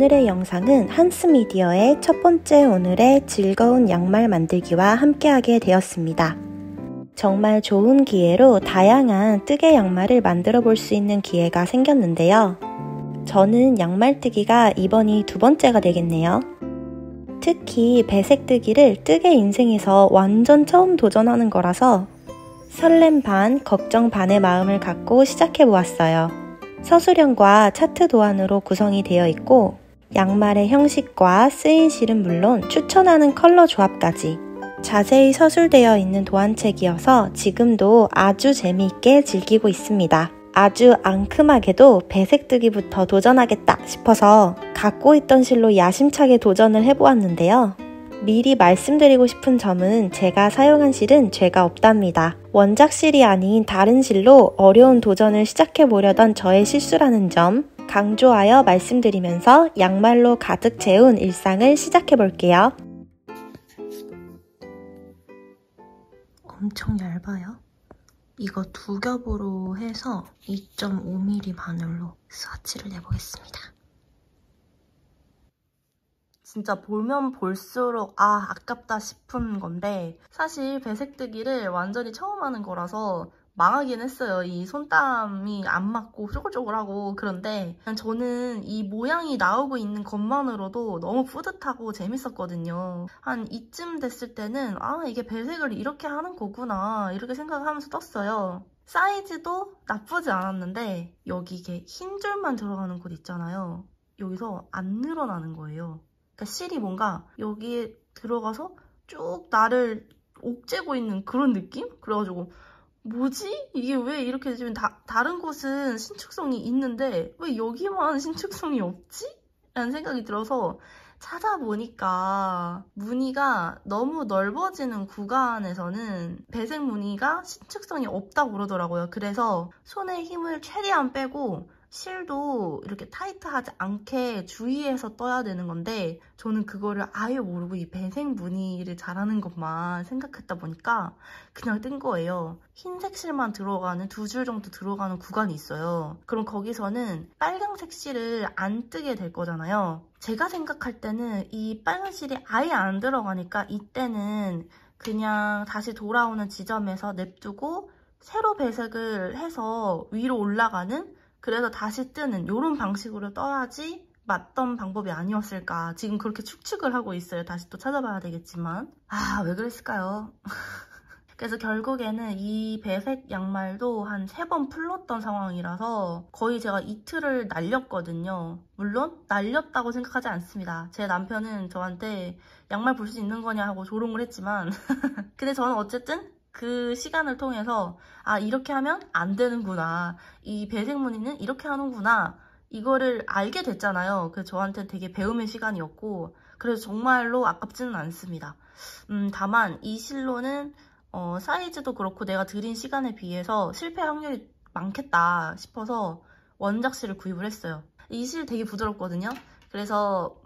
오늘의 영상은 한스미디어의 첫 번째 오늘의 즐거운 양말 만들기와 함께하게 되었습니다. 정말 좋은 기회로 다양한 뜨개 양말을 만들어 볼 수 있는 기회가 생겼는데요. 저는 양말뜨기가 이번이 두 번째가 되겠네요. 특히 배색뜨기를 뜨개 인생에서 완전 처음 도전하는 거라서 설렘 반, 걱정 반의 마음을 갖고 시작해보았어요. 서술형과 차트 도안으로 구성이 되어 있고 양말의 형식과 쓰임실은 물론 추천하는 컬러 조합까지 자세히 서술되어 있는 도안책이어서 지금도 아주 재미있게 즐기고 있습니다. 아주 앙큼하게도 배색뜨기부터 도전하겠다 싶어서 갖고 있던 실로 야심차게 도전을 해보았는데요. 미리 말씀드리고 싶은 점은 제가 사용한 실은 죄가 없답니다. 원작 실이 아닌 다른 실로 어려운 도전을 시작해보려던 저의 실수라는 점 강조하여 말씀드리면서 양말로 가득 채운 일상을 시작해볼게요. 엄청 얇아요. 이거 두 겹으로 해서 2.5mm 바늘로 스와치를 내보겠습니다. 진짜 보면 볼수록 아깝다 싶은 건데 사실 배색뜨기를 완전히 처음 하는 거라서 망하긴 했어요. 이 손땀이 안 맞고 쪼글쪼글하고. 그런데 저는 이 모양이 나오고 있는 것만으로도 너무 뿌듯하고 재밌었거든요. 한 이쯤 됐을 때는 이게 배색을 이렇게 하는 거구나 이렇게 생각하면서 떴어요. 사이즈도 나쁘지 않았는데 여기 이게 흰 줄만 들어가는 곳 있잖아요. 여기서 안 늘어나는 거예요. 그러니까 실이 뭔가 여기에 들어가서 쭉 나를 옥죄고 있는 그런 느낌? 그래가지고 뭐지? 이게 왜 이렇게 지금 다른 곳은 신축성이 있는데 왜 여기만 신축성이 없지? 라는 생각이 들어서 찾아보니까 무늬가 너무 넓어지는 구간에서는 배색 무늬가 신축성이 없다고 그러더라고요. 그래서 손에 힘을 최대한 빼고 실도 이렇게 타이트하지 않게 주의해서 떠야 되는 건데 저는 그거를 아예 모르고 이 배색 무늬를 잘하는 것만 생각했다 보니까 그냥 뜬 거예요. 흰색 실만 들어가는 두 줄 정도 들어가는 구간이 있어요. 그럼 거기서는 빨간색 실을 안 뜨게 될 거잖아요. 제가 생각할 때는 이 빨간 실이 아예 안 들어가니까 이때는 그냥 다시 돌아오는 지점에서 냅두고 새로 배색을 해서 위로 올라가는 그래서 다시 뜨는 이런 방식으로 떠야지 맞던 방법이 아니었을까. 지금 그렇게 추측을 하고 있어요. 다시 또 찾아봐야 되겠지만. 왜 그랬을까요? 그래서 결국에는 이 배색 양말도 한 3번 풀렀던 상황이라서 거의 제가 이틀을 날렸거든요. 물론 날렸다고 생각하지 않습니다. 제 남편은 저한테 양말 볼 수 있는 거냐 하고 조롱을 했지만 근데 저는 어쨌든 그 시간을 통해서 이렇게 하면 안 되는구나. 이 배색 무늬는 이렇게 하는구나. 이거를 알게 됐잖아요. 그래서 저한테는 되게 배움의 시간이었고 그래서 정말로 아깝지는 않습니다. 다만 이 실로는 사이즈도 그렇고 내가 들인 시간에 비해서 실패 확률이 많겠다 싶어서 원작실을 구입을 했어요. 이 실 되게 부드럽거든요. 그래서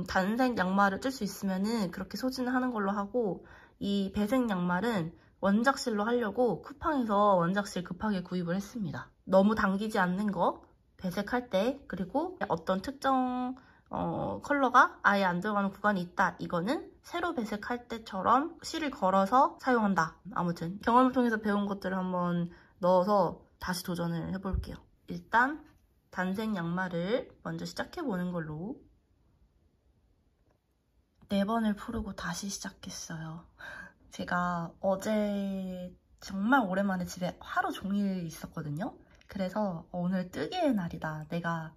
단색 양말을 뜰 수 있으면은 그렇게 소진을 하는 걸로 하고 이 배색 양말은 원작실로 하려고 쿠팡에서 원작실 급하게 구입을 했습니다. 너무 당기지 않는 거 배색할 때 그리고 어떤 특정 컬러가 아예 안 들어가는 구간이 있다. 이거는 새로 배색할 때처럼 실을 걸어서 사용한다. 아무튼 경험을 통해서 배운 것들을 한번 넣어서 다시 도전을 해볼게요. 일단 단색 양말을 먼저 시작해보는 걸로 4번을 풀고 다시 시작했어요. 제가 어제 정말 오랜만에 집에 하루 종일 있었거든요. 그래서 오늘 뜨개의 날이다. 내가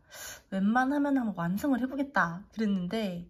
웬만하면 한번 완성을 해보겠다. 그랬는데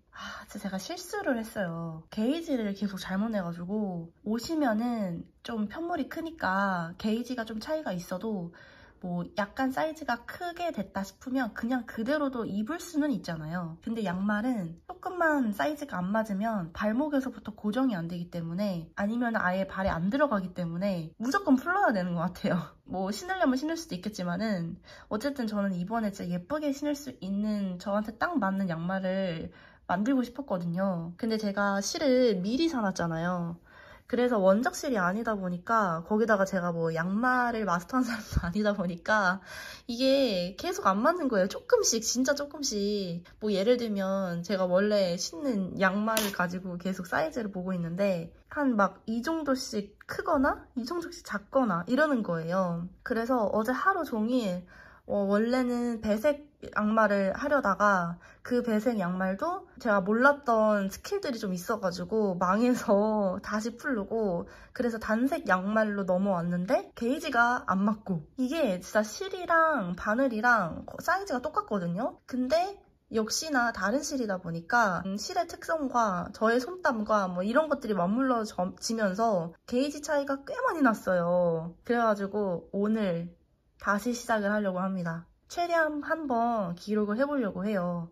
진짜 제가 실수를 했어요. 게이지를 계속 잘못 내가지고 오시면은 좀 편물이 크니까 게이지가 좀 차이가 있어도 뭐 약간 사이즈가 크게 됐다 싶으면 그냥 그대로도 입을 수는 있잖아요. 근데 양말은 조금만 사이즈가 안 맞으면 발목에서부터 고정이 안 되기 때문에 아니면 아예 발에 안 들어가기 때문에 무조건 풀러야 되는 것 같아요. 뭐 신으려면 신을 수도 있겠지만은 어쨌든 저는 이번에 진짜 예쁘게 신을 수 있는 저한테 딱 맞는 양말을 만들고 싶었거든요. 근데 제가 실을 미리 사놨잖아요. 그래서 원작실이 아니다 보니까 거기다가 제가 뭐 양말을 마스터한 사람도 아니다 보니까 이게 계속 안 맞는 거예요. 조금씩, 진짜 조금씩. 뭐 예를 들면 제가 원래 신는 양말을 가지고 계속 사이즈를 보고 있는데 한 막 이 정도씩 크거나 이 정도씩 작거나 이러는 거예요. 그래서 어제 하루 종일 원래는 배색 양말을 하려다가 그 배색 양말도 제가 몰랐던 스킬들이 좀 있어가지고 망해서 다시 풀르고, 그래서 단색 양말로 넘어왔는데 게이지가 안 맞고, 이게 진짜 실이랑 바늘이랑 사이즈가 똑같거든요. 근데 역시나 다른 실이다 보니까 실의 특성과 저의 손땀과 뭐 이런 것들이 맞물려지면서 게이지 차이가 꽤 많이 났어요. 그래가지고 오늘 다시 시작을 하려고 합니다. 최대한 한번 기록을 해보려고 해요.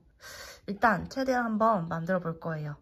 일단 최대한 한번 만들어 볼 거예요.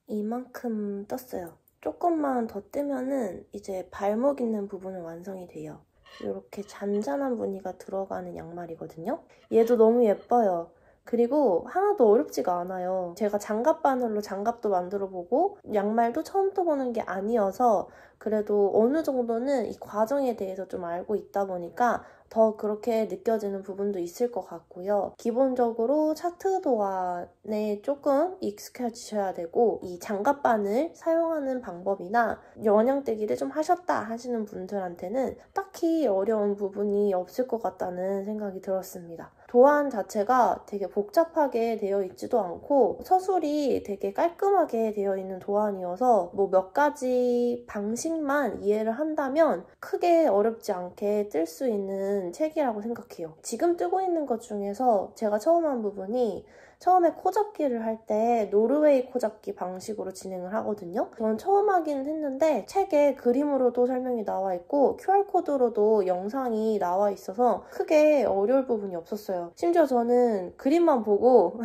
이만큼 떴어요. 조금만 더 뜨면은 이제 발목 있는 부분은 완성이 돼요. 이렇게 잔잔한 무늬가 들어가는 양말이거든요. 얘도 너무 예뻐요. 그리고 하나도 어렵지가 않아요. 제가 장갑 바늘로 장갑도 만들어보고 양말도 처음 떠보는 게 아니어서 그래도 어느 정도는 이 과정에 대해서 좀 알고 있다 보니까 더 그렇게 느껴지는 부분도 있을 것 같고요. 기본적으로 차트 도안에 조금 익숙해지셔야 되고, 이 장갑 바늘 사용하는 방법이나 원형뜨기를 좀 하셨다 하시는 분들한테는 딱히 어려운 부분이 없을 것 같다는 생각이 들었습니다. 도안 자체가 되게 복잡하게 되어 있지도 않고 서술이 되게 깔끔하게 되어 있는 도안이어서 뭐 몇 가지 방식만 이해를 한다면 크게 어렵지 않게 뜰 수 있는 책이라고 생각해요. 지금 뜨고 있는 것 중에서 제가 처음 한 부분이, 처음에 코잡기를 할 때 노르웨이 코잡기 방식으로 진행을 하거든요. 저는 처음 하기는 했는데 책에 그림으로도 설명이 나와 있고 QR코드로도 영상이 나와 있어서 크게 어려울 부분이 없었어요. 심지어 저는 그림만 보고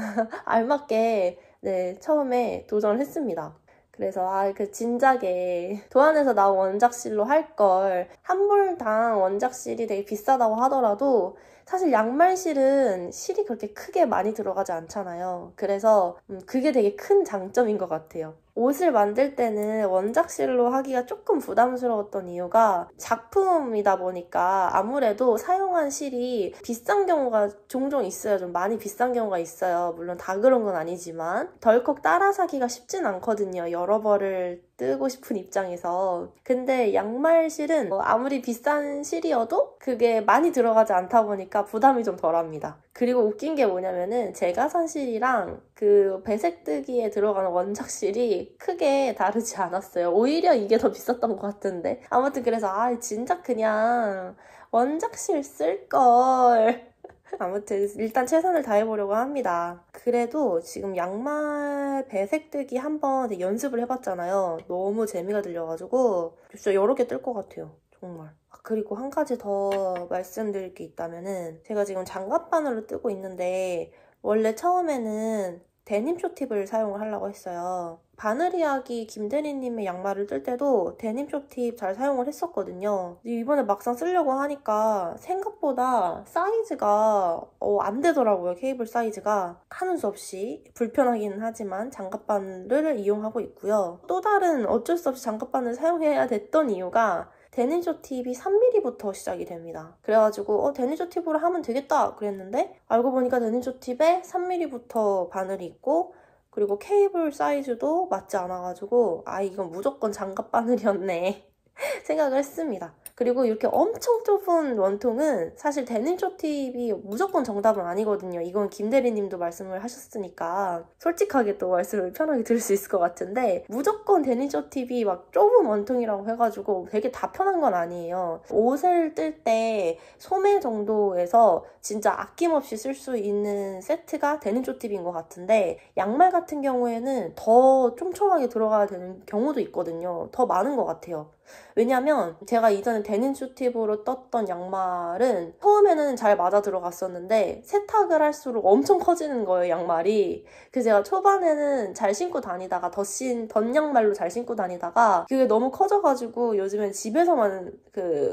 알맞게 처음에 도전을 했습니다. 그래서 그 진작에 도안에서 나온 원작실로 할 걸, 한 벌당 원작실이 되게 비싸다고 하더라도 사실 양말실은 실이 그렇게 크게 많이 들어가지 않잖아요. 그래서 그게 되게 큰 장점인 것 같아요. 옷을 만들 때는 원작실로 하기가 조금 부담스러웠던 이유가 작품이다 보니까 아무래도 사용한 실이 비싼 경우가 종종 있어요. 좀 많이 비싼 경우가 있어요. 물론 다 그런 건 아니지만 덜컥 따라 사기가 쉽진 않거든요. 여러 벌을 뜨고 싶은 입장에서. 근데 양말실은 아무리 비싼 실이어도 그게 많이 들어가지 않다 보니까 부담이 좀 덜합니다. 그리고 웃긴 게 뭐냐면은 제가 산 실이랑 그 배색뜨기에 들어가는 원작실이 크게 다르지 않았어요. 오히려 이게 더 비쌌던 것 같은데. 아무튼 그래서 진짜 그냥 원작실 쓸걸. 아무튼 일단 최선을 다해보려고 합니다. 그래도 지금 양말 배색뜨기 한번 연습을 해봤잖아요. 너무 재미가 들려가지고 진짜 여러 개 뜰 것 같아요. 정말. 그리고 한 가지 더 말씀드릴 게 있다면은, 제가 지금 장갑 바늘로 뜨고 있는데 원래 처음에는 데님 쇼팁을 사용을 하려고 했어요. 바늘 이야기 김대리님의 양말을 뜰 때도 데님 쇼팁 잘 사용을 했었거든요. 이번에 막상 쓰려고 하니까 생각보다 사이즈가 안 되더라고요. 케이블 사이즈가. 하는 수 없이 불편하기는 하지만 장갑 바늘을 이용하고 있고요. 또 다른 어쩔 수 없이 장갑 바늘을 사용해야 됐던 이유가 데님 쇼팁이 3mm부터 시작이 됩니다. 그래가지고 데님 쇼팁으로 하면 되겠다 그랬는데 알고 보니까 데님 쇼팁에 3mm부터 바늘이 있고, 그리고 케이블 사이즈도 맞지 않아가지고 이건 무조건 장갑 바늘이었네 생각을 했습니다. 그리고 이렇게 엄청 좁은 원통은 사실 데님 쇼팁이 무조건 정답은 아니거든요. 이건 김대리님도 말씀을 하셨으니까 솔직하게 또 말씀을 편하게 들을 수 있을 것 같은데, 무조건 데님 쇼팁이 막 좁은 원통이라고 해가지고 되게 다 편한 건 아니에요. 옷을 뜰 때 소매 정도에서 진짜 아낌없이 쓸 수 있는 세트가 데님 쇼팁인 것 같은데, 양말 같은 경우에는 더 촘촘하게 들어가야 되는 경우도 있거든요. 더 많은 것 같아요. 왜냐면 제가 이전에 데님 슈팁으로 떴던 양말은 처음에는 잘 맞아 들어갔었는데 세탁을 할수록 엄청 커지는 거예요, 양말이. 그래서 제가 초반에는 잘 신고 다니다가 덧 양말로 잘 신고 다니다가 그게 너무 커져가지고 요즘엔 집에서만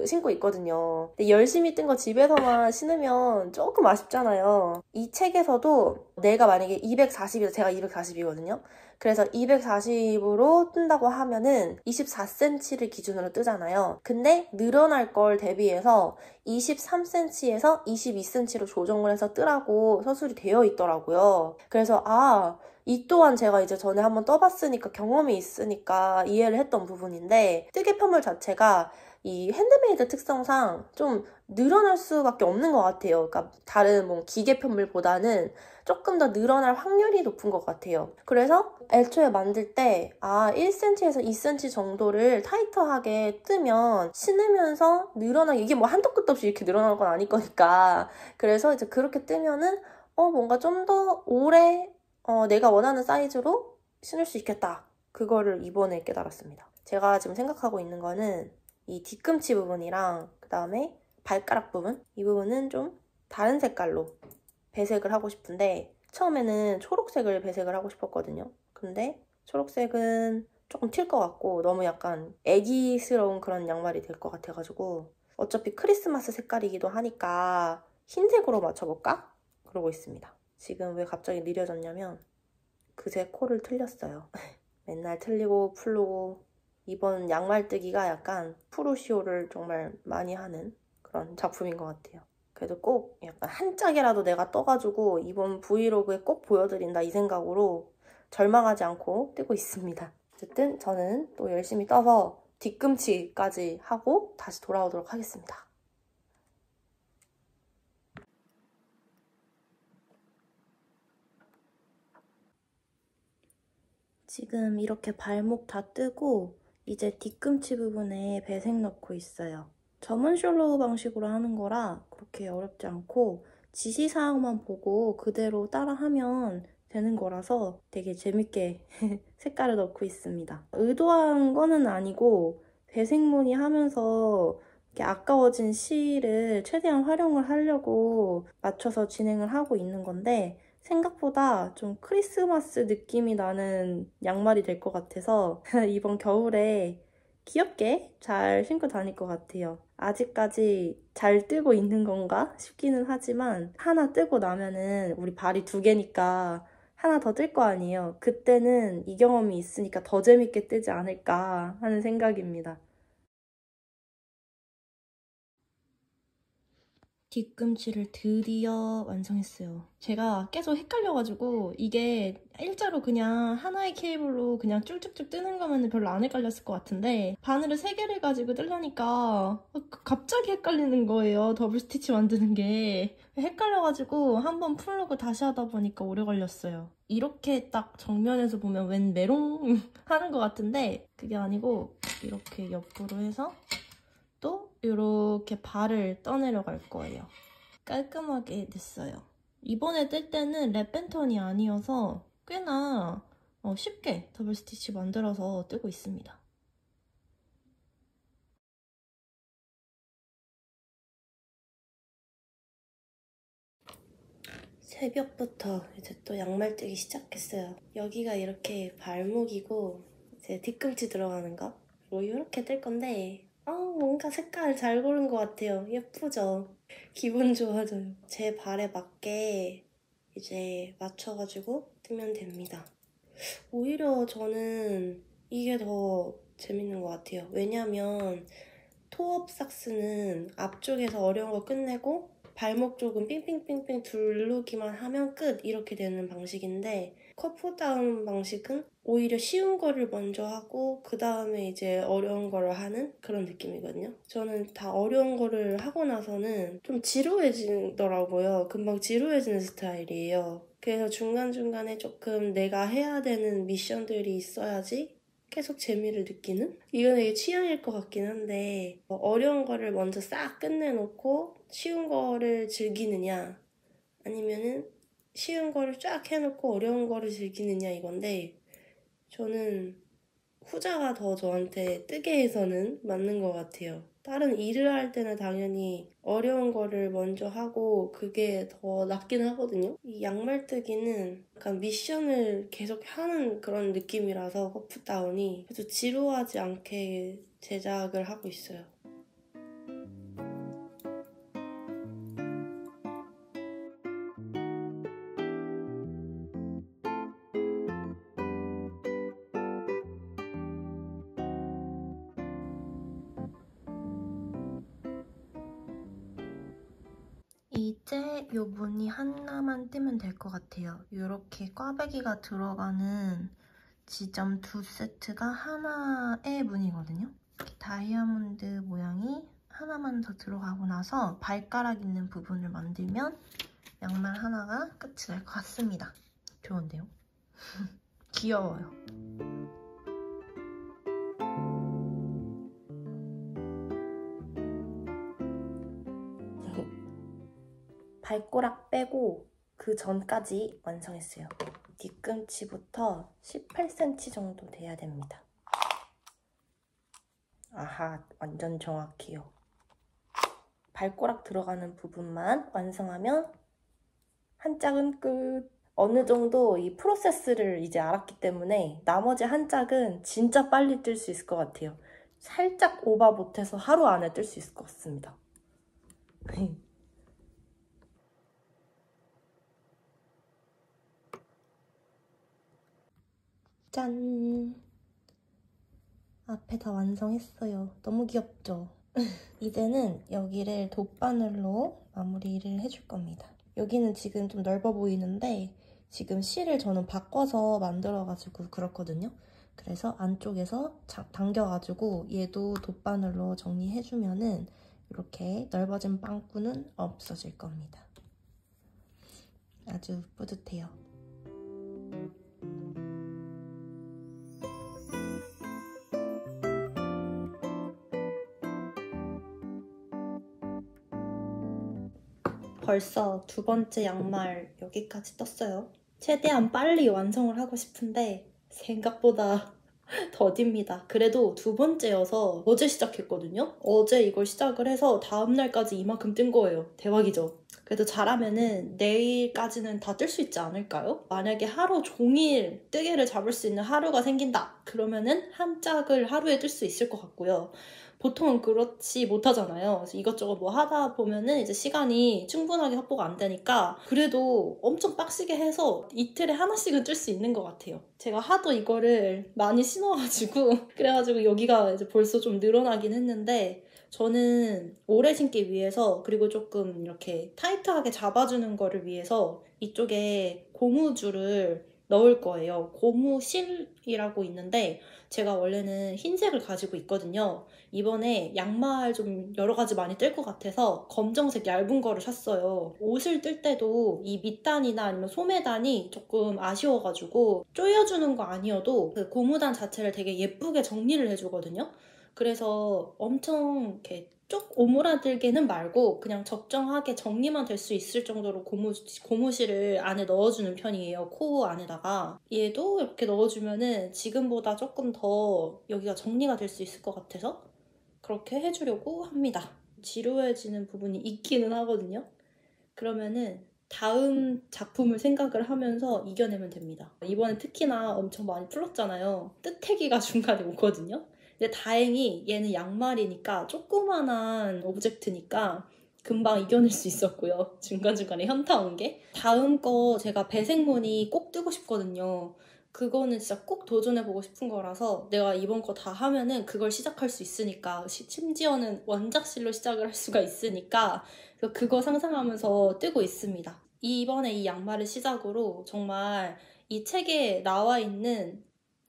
신고 있거든요. 근데 열심히 뜬 거 집에서만 신으면 조금 아쉽잖아요. 이 책에서도 내가 만약에 240이어서 제가 240이거든요. 그래서 240으로 뜬다고 하면은 24cm를 기준으로 뜨잖아요. 근데 늘어날 걸 대비해서 23cm에서 22cm로 조정을 해서 뜨라고 서술이 되어 있더라고요. 그래서 이 또한 제가 이제 전에 한번 떠봤으니까 경험이 있으니까 이해를 했던 부분인데 뜨개 펴물 자체가 이 핸드메이드 특성상 좀 늘어날 수밖에 없는 것 같아요. 그러니까 다른 뭐 기계 펴물보다는 조금 더 늘어날 확률이 높은 것 같아요. 그래서 애초에 만들 때 1cm에서 2cm 정도를 타이트하게 뜨면 신으면서 늘어나게 이게 뭐 한도 끝도 없이 이렇게 늘어나는 건 아닐 거니까 그래서 이제 그렇게 뜨면은 뭔가 좀 더 오래 내가 원하는 사이즈로 신을 수 있겠다. 그거를 이번에 깨달았습니다. 제가 지금 생각하고 있는 거는 이 뒤꿈치 부분이랑 그 다음에 발가락 부분 이 부분은 좀 다른 색깔로 배색을 하고 싶은데 처음에는 초록색을 배색을 하고 싶었거든요. 근데 초록색은 조금 튈 것 같고 너무 약간 애기스러운 그런 양말이 될 것 같아가지고 어차피 크리스마스 색깔이기도 하니까 흰색으로 맞춰볼까? 그러고 있습니다. 지금 왜 갑자기 느려졌냐면 그새 코를 틀렸어요. 맨날 틀리고 풀고 이번 양말 뜨기가 약간 프루시오를 정말 많이 하는 그런 작품인 것 같아요. 그래도 꼭 약간 한 짝이라도 내가 떠가지고 이번 브이로그에 꼭 보여드린다 이 생각으로 절망하지 않고 뜨고 있습니다. 어쨌든 저는 또 열심히 떠서 뒤꿈치까지 하고 다시 돌아오도록 하겠습니다. 지금 이렇게 발목 다 뜨고 이제 뒤꿈치 부분에 배색 넣고 있어요. 점은 숄로 방식으로 하는 거라 그렇게 어렵지 않고 지시사항만 보고 그대로 따라하면 되는 거라서 되게 재밌게 색깔을 넣고 있습니다. 의도한 거는 아니고 배색무늬 하면서 이렇게 아까워진 실을 최대한 활용을 하려고 맞춰서 진행을 하고 있는 건데 생각보다 좀 크리스마스 느낌이 나는 양말이 될 것 같아서 이번 겨울에 귀엽게 잘 신고 다닐 것 같아요. 아직까지 잘 뜨고 있는 건가 싶기는 하지만 하나 뜨고 나면은 우리 발이 2개니까 하나 더 뜰 거 아니에요. 그때는 이 경험이 있으니까 더 재밌게 뜨지 않을까 하는 생각입니다. 뒤꿈치를 드디어 완성했어요. 제가 계속 헷갈려가지고 이게 일자로 그냥 하나의 케이블로 그냥 쭉쭉쭉 뜨는 거면 별로 안 헷갈렸을 것 같은데 바늘을 3개를 가지고 뜨려니까 갑자기 헷갈리는 거예요. 더블 스티치 만드는 게. 헷갈려가지고 한번 풀르고 다시 하다 보니까 오래 걸렸어요. 이렇게 딱 정면에서 보면 웬 메롱 하는 것 같은데 그게 아니고 이렇게 옆으로 해서 또 이렇게 발을 떠내려갈 거예요. 깔끔하게 됐어요. 이번에 뜰 때는 랩 패턴이 아니어서 꽤나 쉽게 더블 스티치 만들어서 뜨고 있습니다. 새벽부터 이제 또 양말 뜨기 시작했어요. 여기가 이렇게 발목이고 이제 뒤꿈치 들어가는 거 뭐 이렇게 뜰 건데 뭔가 색깔 잘 고른 것 같아요. 예쁘죠? 기분 좋아져요. 제 발에 맞게 이제 맞춰가지고 뜨면 됩니다. 오히려 저는 이게 더 재밌는 것 같아요. 왜냐면 토업 삭스는 앞쪽에서 어려운 거 끝내고 발목 쪽은 삥삥삥삥 두르기만 하면 끝 이렇게 되는 방식인데 컷풋다운 방식은 오히려 쉬운 거를 먼저 하고 그 다음에 이제 어려운 거를 하는 그런 느낌이거든요. 저는 다 어려운 거를 하고 나서는 좀 지루해지더라고요. 금방 지루해지는 스타일이에요. 그래서 중간중간에 조금 내가 해야 되는 미션들이 있어야지 계속 재미를 느끼는? 이건 되게 취향일 것 같긴 한데 어려운 거를 먼저 싹 끝내놓고 쉬운 거를 즐기느냐 아니면은 쉬운 거를 쫙 해놓고 어려운 거를 즐기느냐 이건데 저는 후자가 더 저한테 뜨개에서는 맞는 것 같아요. 다른 일을 할 때는 당연히 어려운 거를 먼저 하고 그게 더 낫긴 하거든요. 이 양말 뜨기는 약간 미션을 계속 하는 그런 느낌이라서 퍼프다운이 아주 지루하지 않게 제작을 하고 있어요. 이제 요 무늬 하나만 뜨면 될 것 같아요. 이렇게 꽈배기가 들어가는 지점 2세트가 하나의 무늬거든요. 이렇게 다이아몬드 모양이 하나만 더 들어가고 나서 발가락 있는 부분을 만들면 양말 하나가 끝이 날 것 같습니다. 좋은데요? 귀여워요. 발꼬락 빼고 그 전까지 완성했어요. 뒤꿈치부터 18cm 정도 돼야 됩니다. 아하, 완전 정확해요. 발꼬락 들어가는 부분만 완성하면 한 짝은 끝. 어느 정도 이 프로세스를 이제 알았기 때문에 나머지 한 짝은 진짜 빨리 뜰 수 있을 것 같아요. 살짝 오버 못해서 하루 안에 뜰 수 있을 것 같습니다. 짠! 앞에 다 완성했어요. 너무 귀엽죠? 이제는 여기를 돗바늘로 마무리를 해줄 겁니다. 여기는 지금 좀 넓어 보이는데 지금 실을 저는 바꿔서 만들어가지고 그렇거든요. 그래서 안쪽에서 당겨가지고 얘도 돗바늘로 정리해주면은 이렇게 넓어진 빵꾸는 없어질 겁니다. 아주 뿌듯해요. 벌써 두 번째 양말 여기까지 떴어요. 최대한 빨리 완성을 하고 싶은데 생각보다 더딥니다. 그래도 두 번째여서 어제 시작했거든요. 어제 이걸 시작을 해서 다음날까지 이만큼 뜬 거예요. 대박이죠? 그래도 잘하면은 내일까지는 다 뜰 수 있지 않을까요? 만약에 하루 종일 뜨개를 잡을 수 있는 하루가 생긴다. 그러면은 한 짝을 하루에 뜰 수 있을 것 같고요. 보통은 그렇지 못하잖아요. 그래서 이것저것 뭐 하다 보면은 이제 시간이 충분하게 확보가 안 되니까 그래도 엄청 빡시게 해서 이틀에 하나씩은 뜰 수 있는 것 같아요. 제가 하도 이거를 많이 신어가지고 그래가지고 여기가 이제 벌써 좀 늘어나긴 했는데 저는 오래 신기 위해서 그리고 조금 이렇게 타이트하게 잡아주는 거를 위해서 이쪽에 고무줄을 넣을 거예요. 고무실이라고 있는데 제가 원래는 흰색을 가지고 있거든요. 이번에 양말 좀 여러 가지 많이 뜰 것 같아서 검정색 얇은 거를 샀어요. 옷을 뜰 때도 이 밑단이나 아니면 소매단이 조금 아쉬워가지고 조여주는 거 아니어도 그 고무단 자체를 되게 예쁘게 정리를 해주거든요. 그래서 엄청 이렇게 쪽 오므라들게는 말고 그냥 적정하게 정리만 될 수 있을 정도로 고무실을 안에 넣어주는 편이에요. 코 안에다가. 얘도 이렇게 넣어주면은 지금보다 조금 더 여기가 정리가 될 수 있을 것 같아서 그렇게 해주려고 합니다. 지루해지는 부분이 있기는 하거든요. 그러면은 다음 작품을 생각을 하면서 이겨내면 됩니다. 이번에 특히나 엄청 많이 풀었잖아요. 뜨태기가 중간에 오거든요. 근데 다행히 얘는 양말이니까 조그만한 오브젝트니까 금방 이겨낼 수 있었고요. 중간중간에 현타 온 게. 다음 거 제가 배색무늬 꼭 뜨고 싶거든요. 그거는 진짜 꼭 도전해보고 싶은 거라서 내가 이번 거 다 하면은 그걸 시작할 수 있으니까 심지어는 원작실로 시작을 할 수가 있으니까 그거 상상하면서 뜨고 있습니다. 이번에 이 양말을 시작으로 정말 이 책에 나와 있는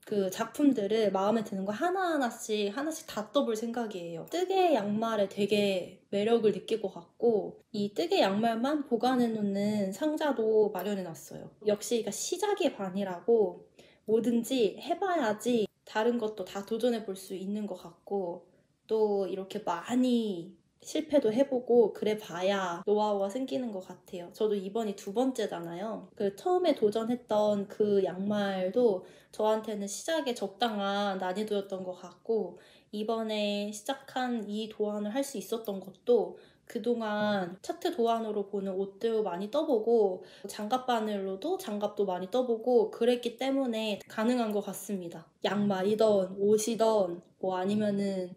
그 작품들을 마음에 드는 거 하나씩 다 떠볼 생각이에요. 뜨개 양말에 되게 매력을 느낄 것 같고 이 뜨개 양말만 보관해놓는 상자도 마련해놨어요. 역시 이거 시작이 반이라고 뭐든지 해봐야지 다른 것도 다 도전해볼 수 있는 것 같고 또 이렇게 많이 실패도 해보고 그래 봐야 노하우가 생기는 것 같아요. 저도 이번이 2번째잖아요. 그 처음에 도전했던 그 양말도 저한테는 시작에 적당한 난이도였던 것 같고, 이번에 시작한 이 도안을 할 수 있었던 것도 그동안 차트 도안으로 보는 옷도 많이 떠보고 장갑 바늘로도 장갑도 많이 떠보고 그랬기 때문에 가능한 것 같습니다. 양말이던 옷이던 뭐 아니면은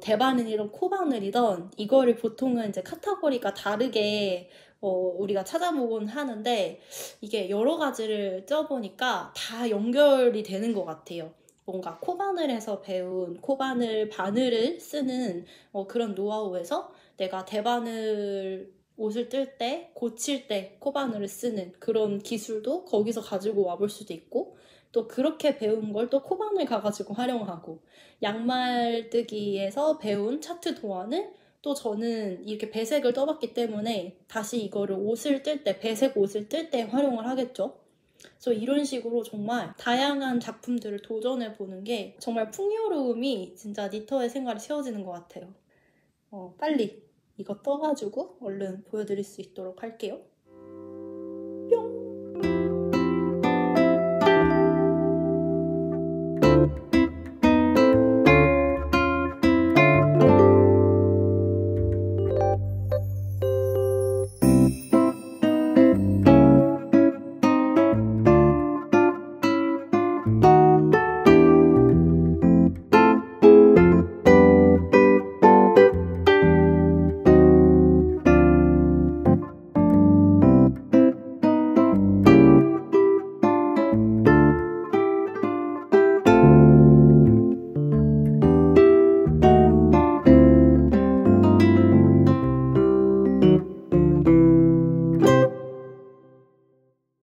대바늘이던 코바늘이던 이거를 보통은 이제 카테고리가 다르게 우리가 찾아보곤 하는데, 이게 여러 가지를 쪄보니까 다 연결이 되는 것 같아요. 뭔가 코바늘에서 배운 코바늘 바늘을 쓰는 그런 노하우에서 내가 대바늘 옷을 뜰 때, 고칠 때 코바늘을 쓰는 그런 기술도 거기서 가지고 와볼 수도 있고, 또 그렇게 배운 걸 또 코바늘 가가지고 활용하고, 양말 뜨기에서 배운 차트 도안을 또 저는 이렇게 배색을 떠봤기 때문에 다시 이거를 옷을 뜰 때, 배색 옷을 뜰 때 활용을 하겠죠. 그래서 이런 식으로 정말 다양한 작품들을 도전해보는 게 정말 풍요로움이 진짜 니터의 생활이 채워지는 것 같아요. 빨리 이거 떠가지고 얼른 보여드릴 수 있도록 할게요.